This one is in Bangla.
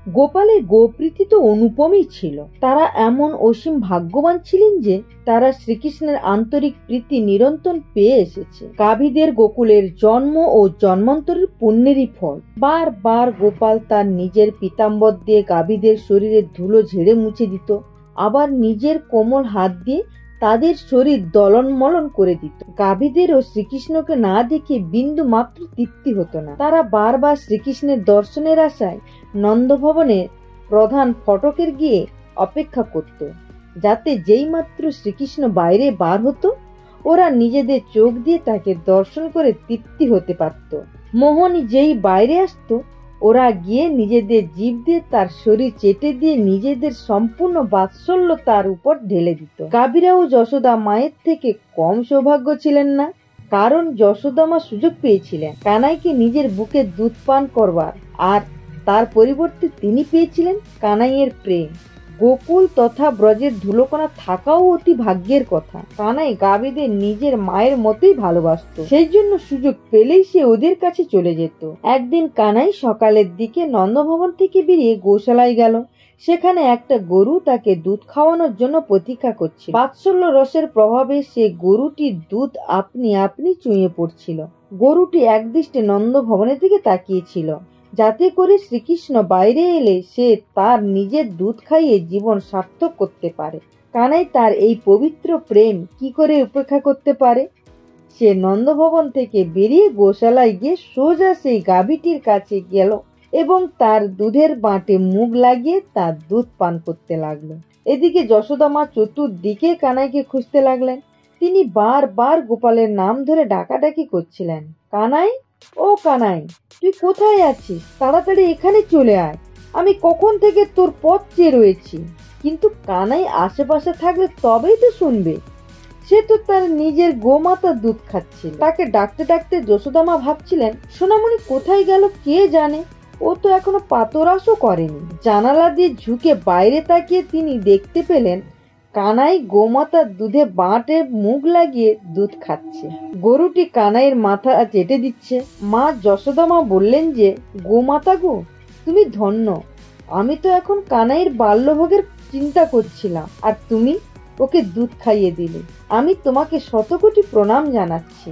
গোপালের গোপ্রীতি তো অনুপমই ছিল। তারা এমন অসীম ভাগ্যবান ছিলেন যে তারা শ্রীকৃষ্ণের আন্তরিক প্রীতি নিরন্তর পেয়ে এসেছে। গাভীদের গোকুলের জন্ম ও জন্মান্তরের পুণ্যেরই ফল। বারবার গোপাল তার নিজের পীতাম্বর দিয়ে গাভীদের শরীরের ধুলো ঝেড়ে মুছে দিত, আবার নিজের কোমল হাত দিয়ে তাদের শরীর দলনমলন করে দিত। গাভীদেরও শ্রীকৃষ্ণকে না দেখে বিন্দু মাত্র তৃপ্তি হতো না। তারা বারবার শ্রীকৃষ্ণের দর্শনের আশায় নন্দভবনের প্রধান ফটকের গিয়ে অপেক্ষা করত, যাতে যেই মাত্র শ্রীকৃষ্ণ বাইরে বার হতো ওরা নিজেদের চোখ দিয়ে তাকে দর্শন করে তৃপ্তি হতে পারত। মোহন যেই বাইরে আসতো ওরা গিয়ে নিজেদের জিভ দিয়ে তার শরীর চেটে দিয়ে নিজেদের সম্পূর্ণ বাৎসল্য তার উপর ঢেলে দিত। গাভীরাও যশোদা মায়ের থেকে কম সৌভাগ্য ছিলেন না, কারণ যশোদা মা সুযোগ পেয়েছিলেন কানাইকে নিজের বুকে দুধ পান করবার, আর তার পরিবর্তে তিনি পেয়েছিলেন কানাইয়ের প্রেম। গোকুল তথা ব্রজের ধুলোকণা থাকাও অতি ভাগ্যের কথা। কানাই গাভীদের নিজের মায়ের মতোই ভালোবাসত, সেই জন্য সুযোগ পেলেই সে ওদের কাছে চলে যেত। একদিন কানাই সকালের দিকে নন্দভবন থেকে বেরিয়ে গোশালায় গেল। সেখানে একটা গরু তাকে দুধ খাওয়ানোর জন্য প্রতীক্ষা করছিল। বাৎসল্য রসের প্রভাবে সে গরুটির দুধ আপনি আপনি চুঁয়ে পড়ছিল। গরুটি একদৃষ্টে নন্দভবনের দিকে তাকিয়েছিল, যাতে করে শ্রীকৃষ্ণ বাইরে এলে সে তার নিজের দুধ খাইয়ে জীবন সার্থক করতে পারে। কানাই তার এই পবিত্র প্রেম কি করে উপেক্ষা করতে পারে? সে নন্দভবন থেকে বেরিয়ে গোশালায় গিয়ে সোজা সেই গাভীটির কাছে গেল এবং তার দুধের বাঁটে মুখ লাগিয়ে তার দুধ পান করতে লাগলো। এদিকে যশোদা মা চতুর্দিকে কানাইকে খুঁজতে লাগলেন। তিনি বারবার গোপালের নাম ধরে ডাকাডাকি করছিলেন, কানাই, ও কানাই, তুই কোথায় আছিস? তাড়াতাড়ি এখানে চলে আয়, আমি কখন থেকে তোর পথ চেয়ে রয়েছি। কিন্তু কানাই আশেপাশে থাকলে তবেই তো শুনবে। সে তো তার নিজের গোমাতার দুধ খাচ্ছিল। তাকে ডাকতে ডাকতে যশোদা মা ভাবছিলেন, সোনামণি কোথায় গেল কে জানে, ও তো এখনো পাতরাসও করেনি। জানালা দিয়ে ঝুঁকে বাইরে তাকিয়ে তিনি দেখতে পেলেন কানাই গোমাতার দুধে বাঁটে মুখ লাগিয়ে দুধ খাচ্ছে। গরুটি কানাইয়ের মাথা চেটে দিচ্ছে। মা যশোদা মা বললেন যে, গোমাতা গো, তুমি ধন্য। আমি তো এখন কানাইয়ের বাল্যভোগের চিন্তা করছিলাম, আর তুমি ওকে দুধ খাইয়ে দিলে। আমি তোমাকে শতকোটি প্রণাম জানাচ্ছি।